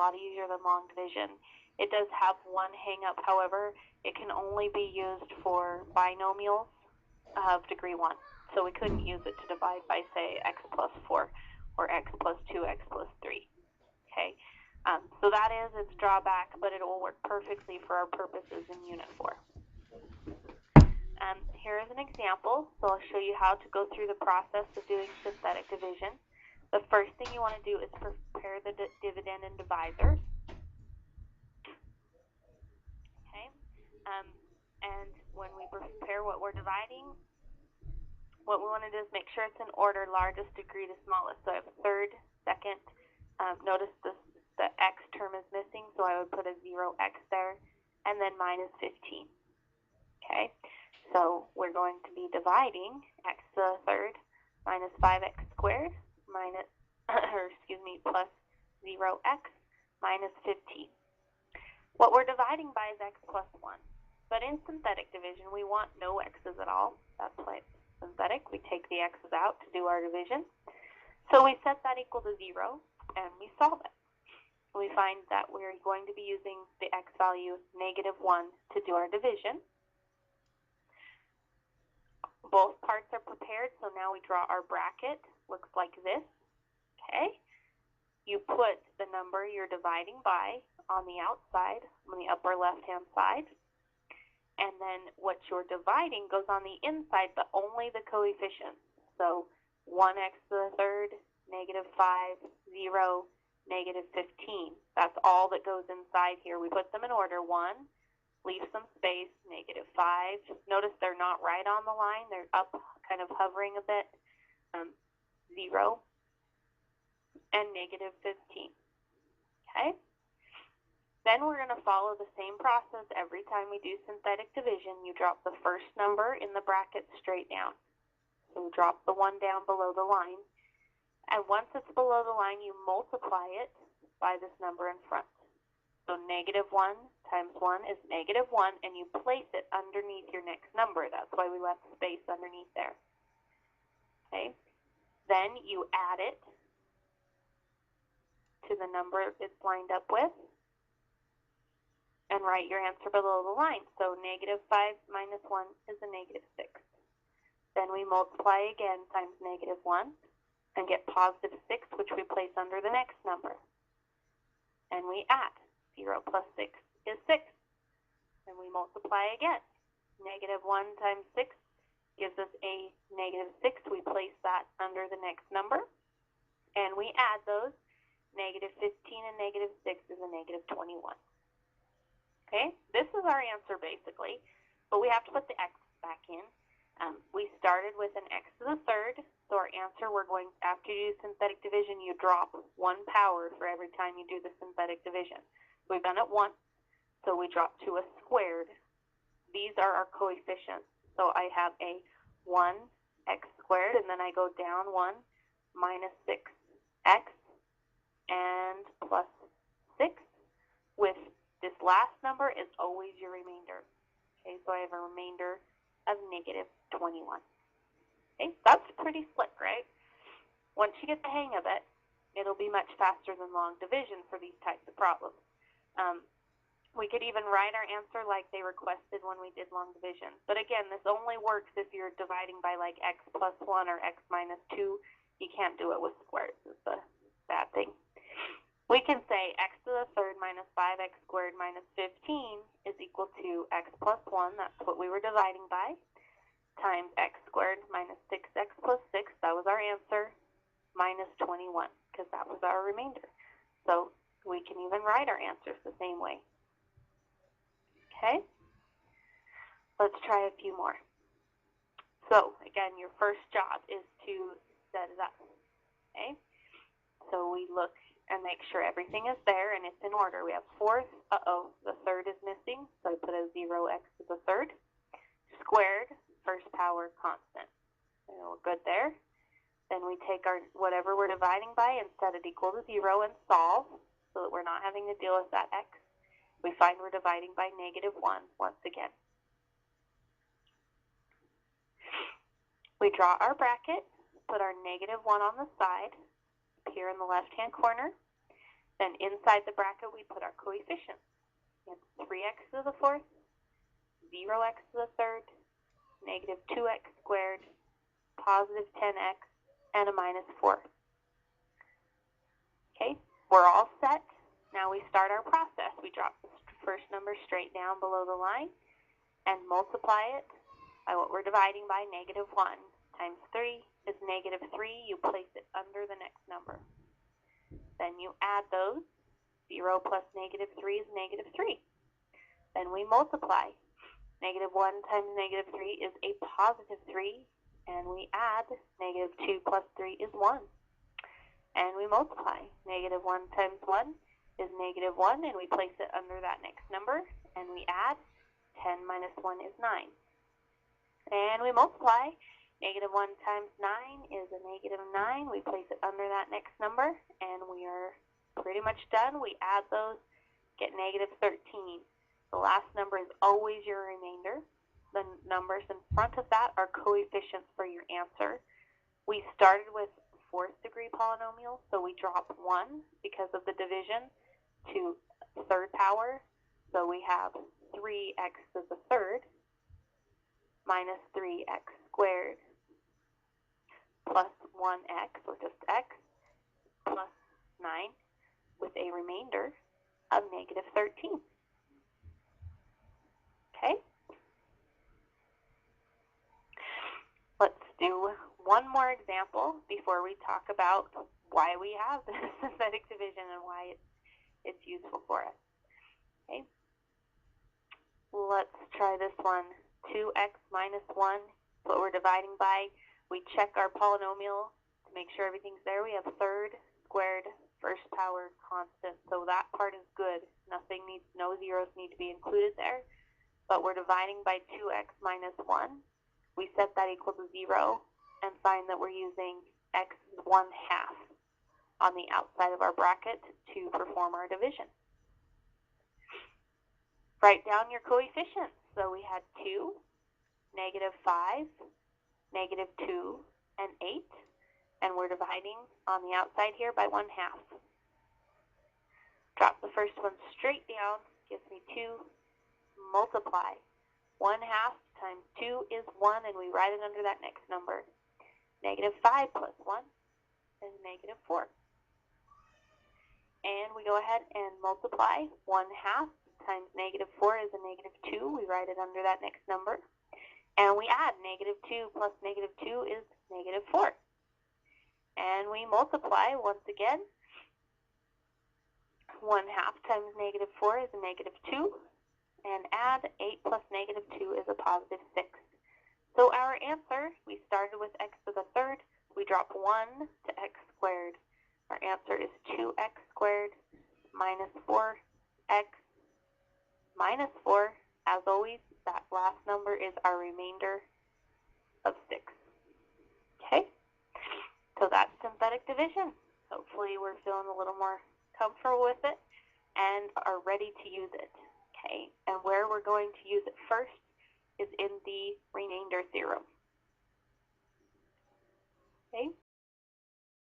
lot easier than long division. It does have one hang-up, however, it can only be used for binomials of degree 1. So we couldn't use it to divide by, say, x plus 4 or x plus 2, x plus 3. Okay, so that is its drawback, but it will work perfectly for our purposes in Unit 4. Here is an example, so I'll show you how to go through the process of doing synthetic division. The first thing you want to do is prepare the dividend and divisor. Okay, and when we prepare what we're dividing, what we want to do is make sure it's in order, largest degree to smallest. So I have third, second. Notice the x term is missing, so I would put a 0x there, and then minus 15. Okay, so we're going to be dividing x to the third minus 5x squared minus, plus 0x minus 15. What we're dividing by is x plus 1. But in synthetic division, we want no x's at all. That's why it's synthetic. We take the x's out to do our division. So we set that equal to 0, and we solve it. We find that we're going to be using the x value -1 to do our division. Both parts are prepared, so now we draw our bracket. Looks like this. Okay. You put the number you're dividing by on the outside, on the upper left-hand side. And then what you're dividing goes on the inside, but only the coefficients. So 1x to the third, -5, 0, -15. That's all that goes inside here. We put them in order. 1, leave some space, -5. Notice they're not right on the line. They're up, kind of hovering a bit. 0, and -15. Okay? Then we're going to follow the same process every time we do synthetic division. You drop the first number in the bracket straight down. So we drop the 1 down below the line. And once it's below the line, you multiply it by this number in front. So -1 times 1 is -1, and you place it underneath your next number. That's why we left space underneath there. Okay? Then you add it to the number it's lined up with, and write your answer below the line. So -5 minus 1 is a -6. Then we multiply again times -1 and get +6, which we place under the next number. And we add. 0 plus 6 is 6. And we multiply again. -1 times 6 gives us a -6. We place that under the next number. And we add those. -15 and -6 is a -21. Okay, this is our answer basically, but we have to put the x back in. We started with an x to the third, so our answer, we're going, after you do synthetic division, you drop 1 power for every time you do the synthetic division. We've done it once, so we drop to a squared. These are our coefficients, so I have a 1x squared, and then I go down 1 minus 6x and plus 6 with this last number is always your remainder. Okay, so I have a remainder of -21. Okay, that's pretty slick, right? Once you get the hang of it, it'll be much faster than long division for these types of problems. We could even write our answer like they requested when we did long division. But again, this only works if you're dividing by like x plus 1 or x minus 2. You can't do it with squares. It's a bad thing. We can say x to the third minus 5x squared minus 15 is equal to x plus 1, that's what we were dividing by, times x squared minus 6x plus 6, that was our answer, minus 21, because that was our remainder. So we can even write our answers the same way. Okay? Let's try a few more. So, again, your first job is to set it up. Okay? So we look and make sure everything is there and it's in order. We have fourth, the third is missing, so I put a 0x to the third. Squared, first power constant. And we're good there. Then we take our whatever we're dividing by and set it equal to 0 and solve so that we're not having to deal with that x. We find we're dividing by -1 once again. We draw our bracket, put our -1 on the side, here in the left-hand corner. Then inside the bracket, we put our coefficients. It's 3x to the fourth, 0x to the third, negative 2x squared, positive 10x, and a minus 4. Okay, we're all set. Now we start our process. We drop the first number straight down below the line and multiply it by what we're dividing by, negative 1 times 3 is negative 3. You place it under the next number. Then you add those. 0 plus negative 3 is negative 3. Then we multiply. Negative 1 times negative 3 is a positive 3. And we add. Negative 2 plus 3 is 1. And we multiply. Negative 1 times 1 is negative 1. And we place it under that next number. And we add. 10 minus 1 is 9. And we multiply. Negative 1 times 9 is a negative 9. We place it under that next number. And we are pretty much done. We add those, get negative 13. The last number is always your remainder. The numbers in front of that are coefficients for your answer. We started with fourth degree polynomial, so we drop 1 because of the division to third power. So we have 3x to the third minus 3x squared plus 1x, or just x, plus 9, with a remainder of negative 13. Okay? Let's do one more example before we talk about why we have this synthetic division and why it's useful for us. Okay? Let's try this one. 2x minus 1 is what we're dividing by. We check our polynomial to make sure everything's there. We have third squared first power constant, so that part is good. No zeros need to be included there. But we're dividing by 2x minus 1. We set that equal to 0 and find that we're using x is 1/2 on the outside of our bracket to perform our division. Write down your coefficients. So we had 2, negative 5, negative 2, and 8. And we're dividing on the outside here by 1/2. Drop the first one straight down, gives me 2. Multiply. 1/2 times 2 is 1, and we write it under that next number. Negative 5 plus 1 is negative 4. And we go ahead and multiply. 1/2 times negative 4 is a negative 2. We write it under that next number. And we add. Negative 2 plus negative 2 is negative 4. And we multiply once again. 1/2 times negative 4 is a negative 2. And add. 8 plus negative 2 is a positive 6. So our answer, we started with x to the third. We drop 1 to x squared. Our answer is 2x squared minus 4x minus 4. As always, that last number is our remainder of 6. Okay? So that's synthetic division. Hopefully we're feeling a little more comfortable with it and are ready to use it. Okay? And where we're going to use it first is in the remainder theorem. Okay?